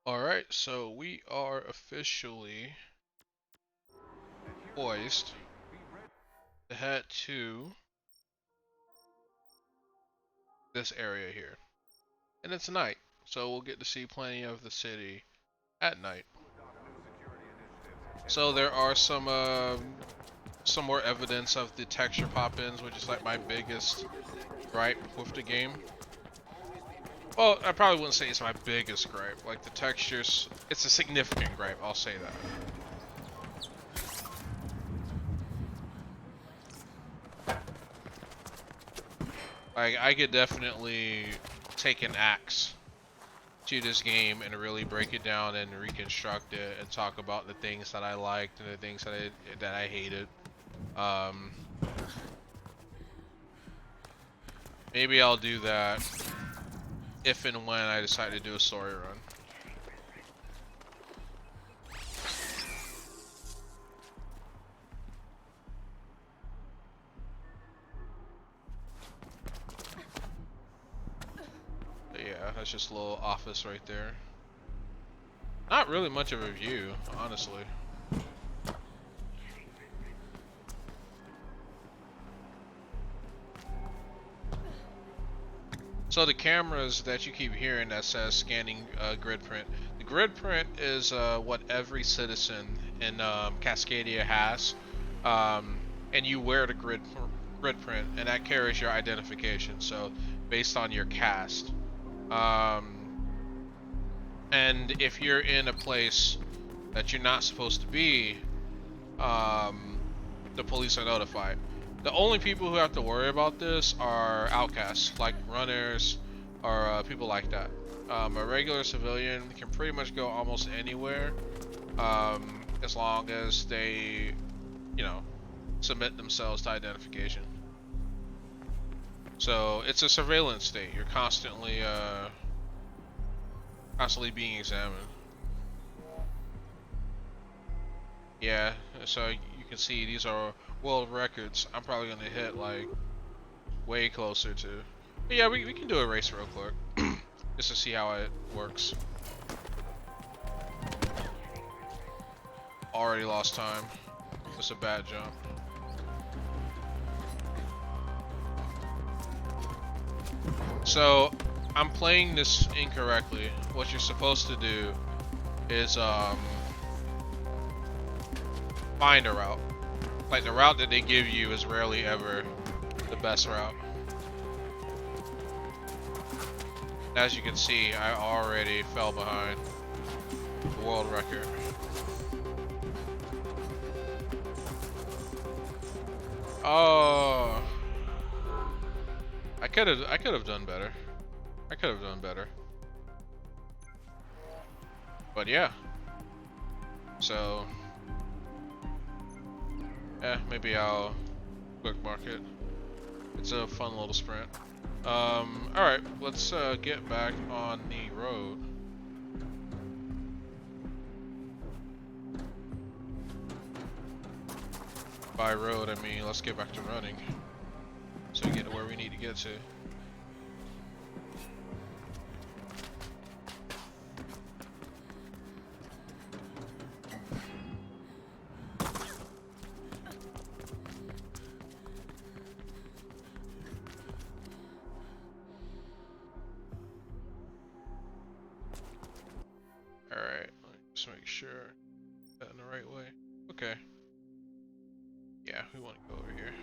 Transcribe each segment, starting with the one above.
Alright, so we are officially poised to head to this area here. And it's night, so we'll get to see plenty of the city at night. So there are some more evidence of the texture pop-ins, which is like my biggest gripe with the game. Well, I probably wouldn't say it's my biggest gripe. Like the textures, it's a significant gripe, I'll say that. Like, I could definitely take an axe to this game and really break it down and reconstruct it and talk about the things that I liked and the things that I hated. Um, Maybe I'll do that if and when I decide to do a story run. But yeah, that's just a little office right there. Not really much of a view, honestly. So the cameras that you keep hearing that says scanning grid print. The grid print is what every citizen in Cascadia has, and you wear the grid print, and that carries your identification. So based on your caste, and if you're in a place that you're not supposed to be, the police are notified. The only people who have to worry about this are outcasts, like runners or people like that. A regular civilian can pretty much go almost anywhere, as long as they, you know, submit themselves to identification. So it's a surveillance state. You're constantly being examined. Yeah, so you can see these are world records. I'm probably gonna hit like way closer to. But yeah, we can do a race real quick, just to see how it works. Already lost time. Just a bad jump. So I'm playing this incorrectly. What you're supposed to do is find a route. Like the route that they give you is rarely ever the best route. As you can see, I already fell behind the world record. Oh, I could have done better. I could have done better. But yeah. So yeah, maybe I'll bookmark it. It's a fun little sprint. Alright, let's get back on the road. By road, I mean let's get back to running. So we get to where we need to get to. Alright, let's make sure that in the right way. Okay. Yeah, we want to go over here.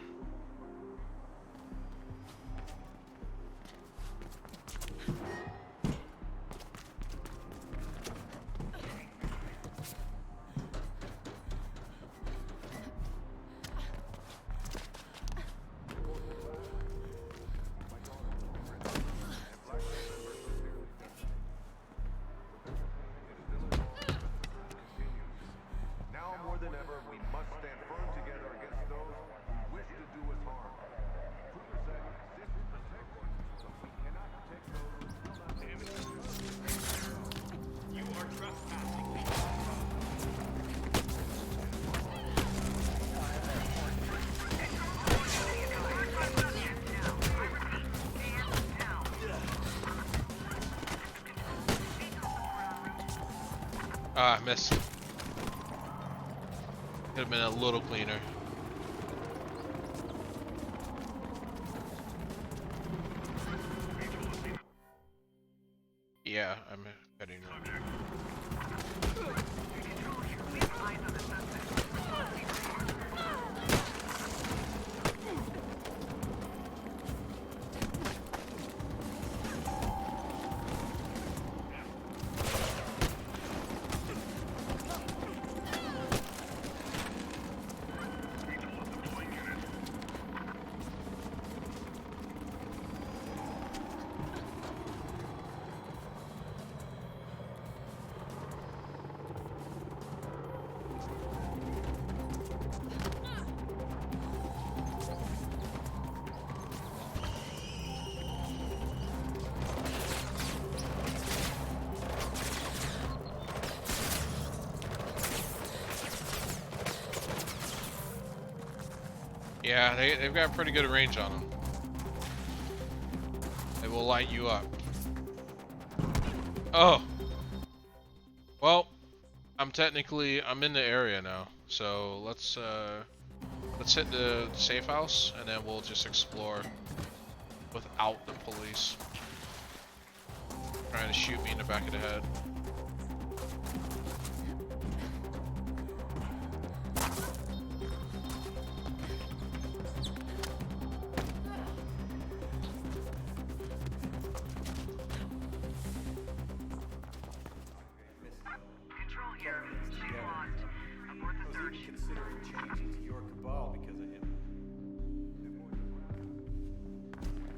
Ah, I missed. Could have been a little cleaner. Yeah, I'm heading right. Yeah, they've got pretty good range on them. They will light you up. Oh! Well, I'm in the area now. So let's hit the safe house and then we'll just explore without the police trying to shoot me in the back of the head.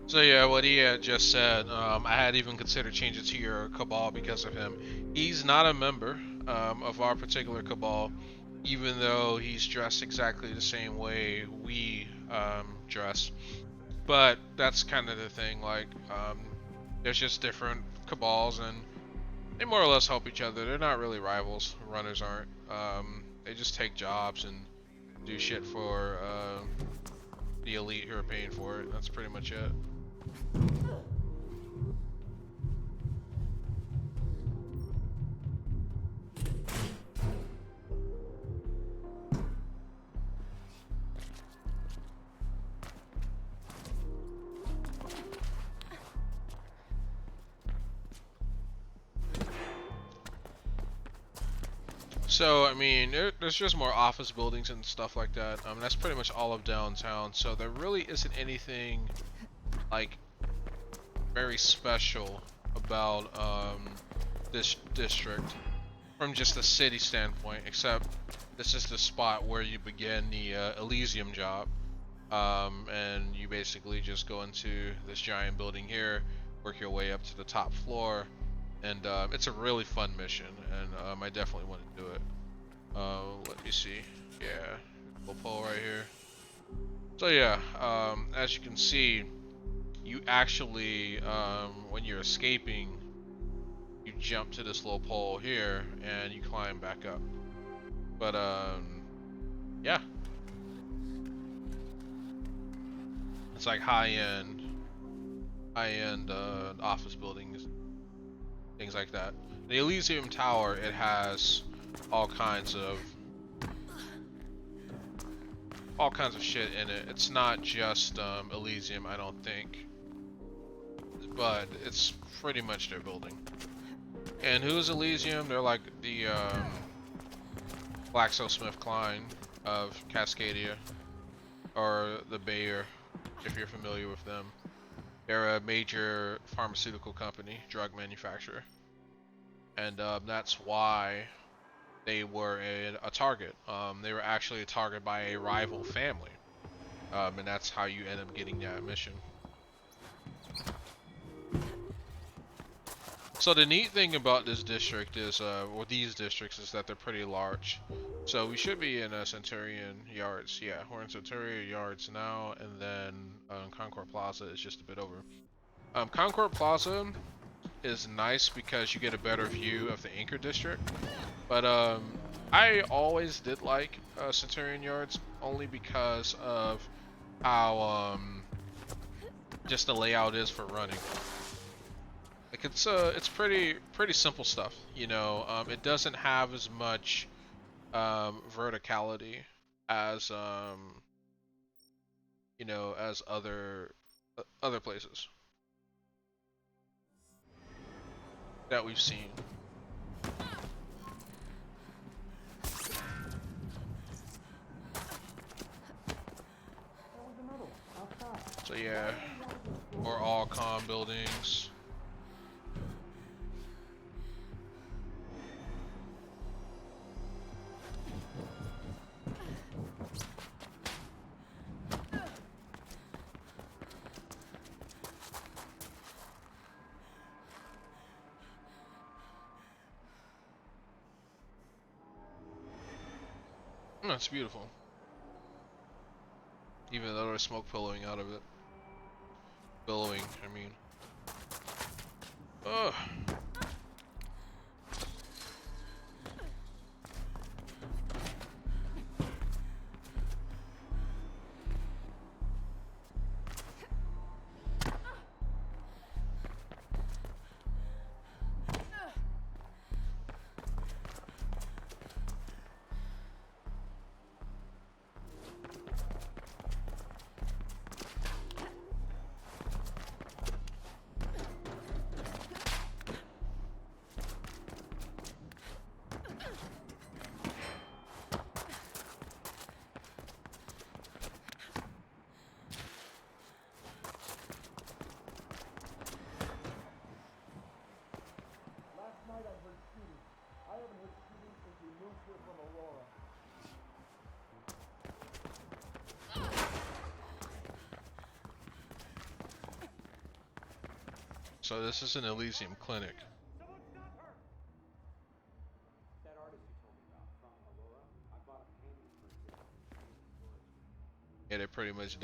So yeah, what he had just said, I had even considered changing to your cabal because of him. He's not a member of our particular cabal, even though he's dressed exactly the same way we dress. But that's kind of the thing, like, there's just different cabals and they more or less help each other. They're not really rivals, runners aren't. They just take jobs and do shit for the elite who are paying for it. That's pretty much it. So, I mean, there's just more office buildings and stuff like that. That's pretty much all of downtown. So there really isn't anything, like, very special about this district from just a city standpoint, except this is the spot where you begin the Elysium job. And you basically just go into this giant building here, work your way up to the top floor, and it's a really fun mission, and I definitely want to do it. Let me see. Yeah, we'll pull right here. So yeah, as you can see, you actually, when you're escaping, you jump to this little pole here, and you climb back up. But yeah. It's like high-end office buildings, things like that. The Elysium Tower, it has all kinds of shit in it. It's not just Elysium, I don't think, but it's pretty much their building. And who's Elysium? They're like the GlaxoSmithKline of Cascadia, or the Bayer, if you're familiar with them. They're a major pharmaceutical company, drug manufacturer, and that's why they were a target. They were actually a target by a rival family, and that's how you end up getting that mission. So the neat thing about this district is, or these districts, is that they're pretty large. So we should be in Centurion Yards. Yeah, we're in Centurion Yards now, and then Concord Plaza is just a bit over. Concord Plaza is nice because you get a better view of the Anchor District. But I always did like Centurion Yards, only because of how just the layout is for running. Like it's pretty simple stuff, you know. It doesn't have as much verticality as you know, as other places that we've seen. So yeah, or all calm buildings. That's beautiful. Even though there's smoke billowing out of it. Billowing, I mean. Ugh. So this is an Elysium clinic. Yeah, they pretty much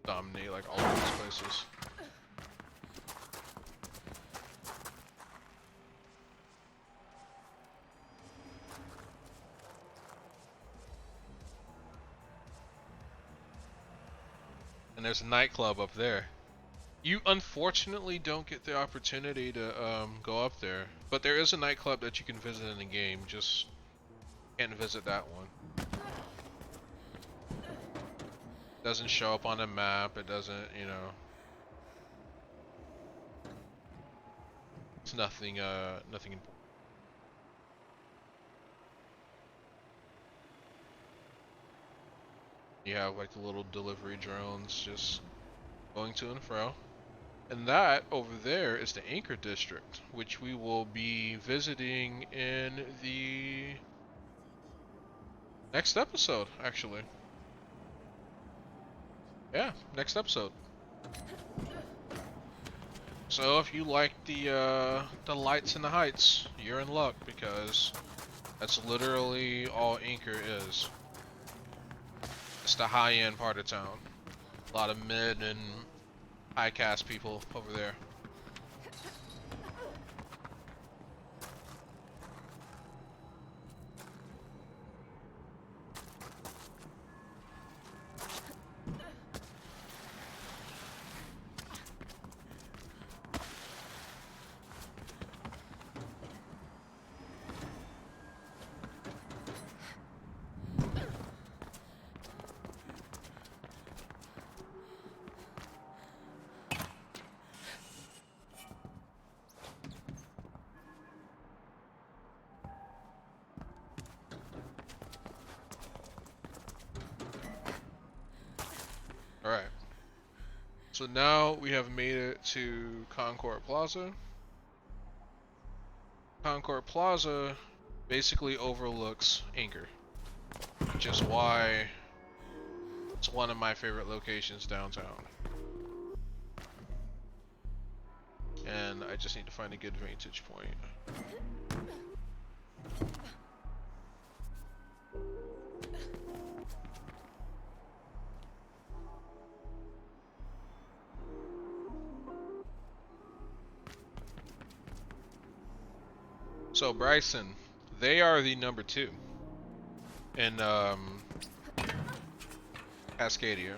dominate like all of these places. And there's a nightclub up there. You unfortunately don't get the opportunity to go up there, but there is a nightclub that you can visit in the game. Just can't visit that one. Doesn't show up on the map. It doesn't, you know. It's nothing. Nothing important. You have like the little delivery drones just going to and fro. And that over there is the Anchor District, which we will be visiting in the next episode, actually. Yeah, next episode. So if you like the lights and the heights, you're in luck because that's literally all Anchor is. It's the high-end part of town. A lot of mid and high caste people over there. Alright. So now we have made it to Concord Plaza. Concord Plaza basically overlooks Anchor, which is why it's one of my favorite locations downtown. And I just need to find a good vantage point. So Bryson, they are the number 2 in Cascadia,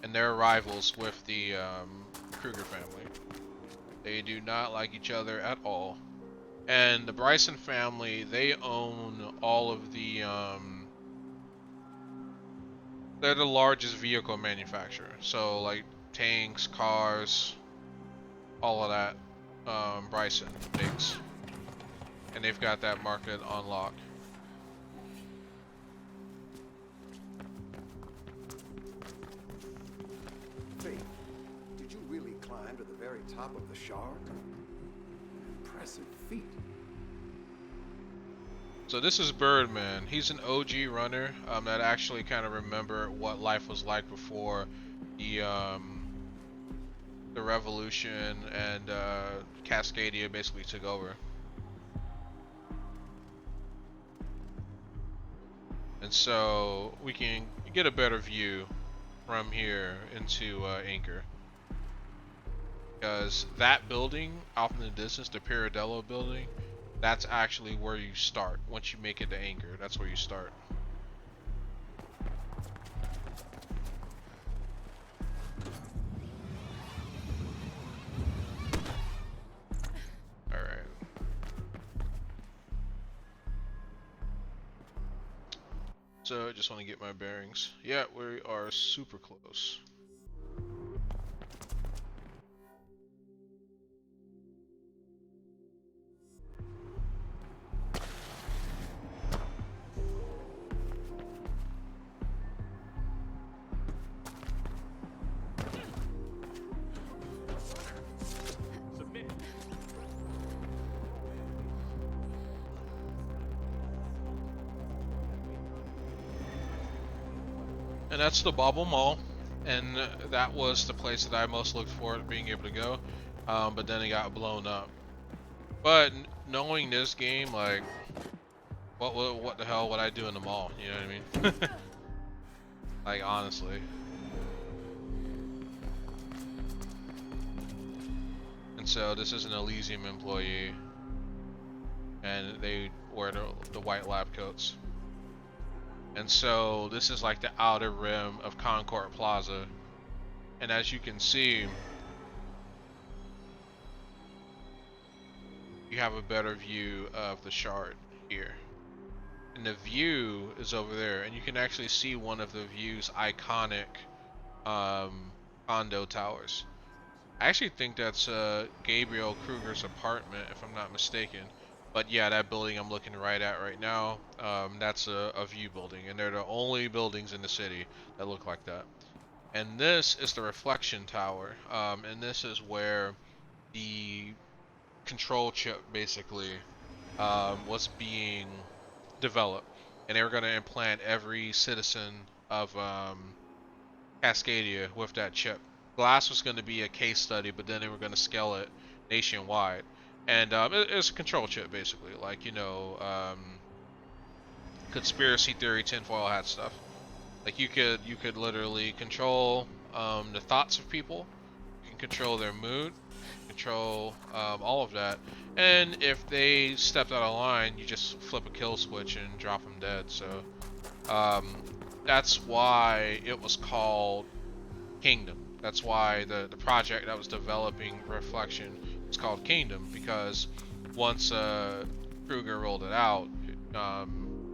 and they're rivals with the Kruger family. They do not like each other at all. And the Bryson family, they own all of the they're the largest vehicle manufacturer. So like tanks, cars, all of that, Bryson makes. And they've got that market on lock. Hey, did you really climb to the very top of the shard? Impressive feat. So this is Birdman. He's an OG runner that actually kind of remember what life was like before the revolution and Cascadia basically took over. And so we can get a better view from here into Anchor. Because that building off in the distance, the Paradello building, that's actually where you start. Once you make it to Anchor, that's where you start. Alright. So I just want to get my bearings. Yeah, we are super close. And that's the Bobble Mall, and that was the place that I most looked forward to being able to go, but then it got blown up. But knowing this game, like, what the hell would I do in the mall? You know what I mean? Like, honestly. And so this is an Elysium employee, and they wear the white lab coats. And so this is like the outer rim of Concord Plaza. And as you can see, you have a better view of the shard here. And the view is over there. And you can actually see one of the view's iconic condo towers. I actually think that's Gabriel Kruger's apartment, if I'm not mistaken. But yeah, that building I'm looking right at right now, that's a view building, and they're the only buildings in the city that look like that. And this is the reflection tower, and this is where the control chip basically was being developed, and they were going to implant every citizen of Cascadia with that chip. Glass was going to be a case study, but then they were going to scale it nationwide. And it's a control chip, basically, like, you know, conspiracy theory, tinfoil hat stuff. Like you could literally control the thoughts of people. You can control their mood, control all of that. And if they stepped out of line, you just flip a kill switch and drop them dead. So that's why it was called Kingdom. That's why the project that was developing Reflection was called Kingdom, because once Kruger rolled it out,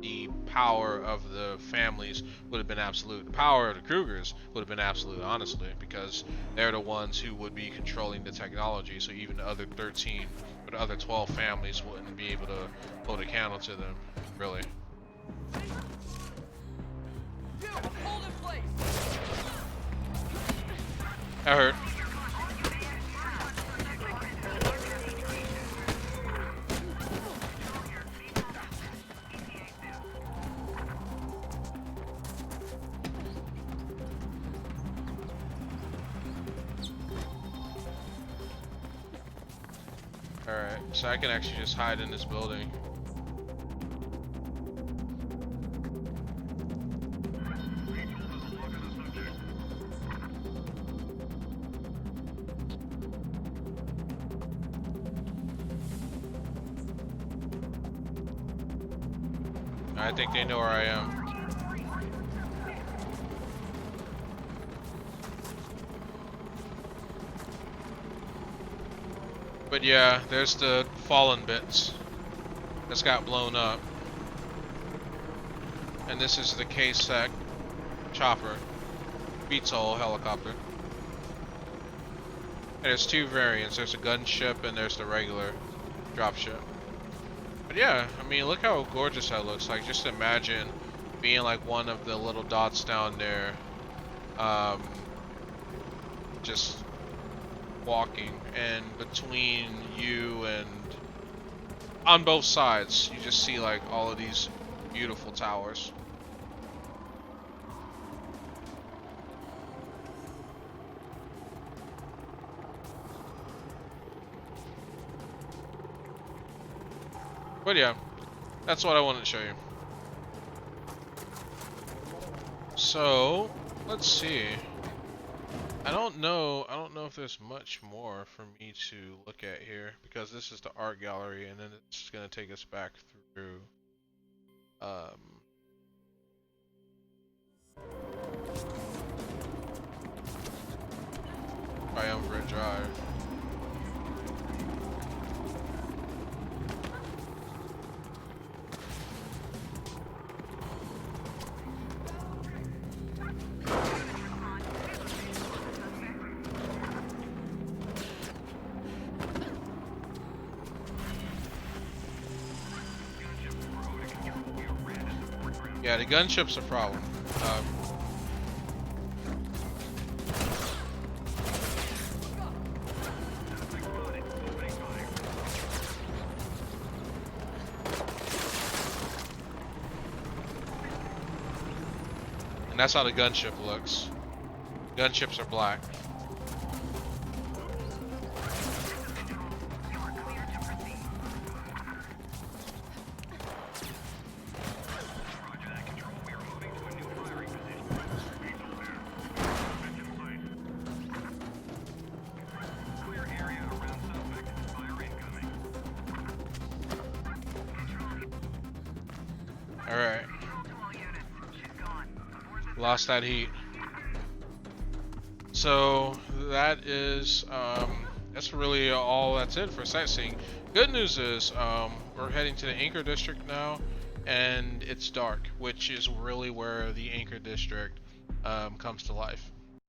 the power of the families would have been absolute. The power of the Krugers would have been absolute, honestly, because they're the ones who would be controlling the technology. So even the other 13 or the other 12 families wouldn't be able to hold a candle to them, really. Hold in place. That hurt. Alright, so I can actually just hide in this building. I think they know where I am. But yeah, there's the fallen bits that's got blown up. And this is the K-Sec chopper. Beats a whole helicopter. And there's two variants. There's a gunship and there's the regular dropship. But yeah, I mean, look how gorgeous that looks. Like, just imagine being like one of the little dots down there. Just walking, and between you and on both sides, you just see like all of these beautiful towers. But yeah, that's what I wanted to show you. So, let's see. I don't know if there's much more for me to look at here, because this is the art gallery and then it's going to take us back through Triumvirate Drive. Yeah, the gunship's a problem. And that's how the gunship looks. Gunships are black. Alright. Lost that heat. So that is that's really all that's it for sightseeing. Good news is we're heading to the Anchor District now, and it's dark, which is really where the Anchor District comes to life.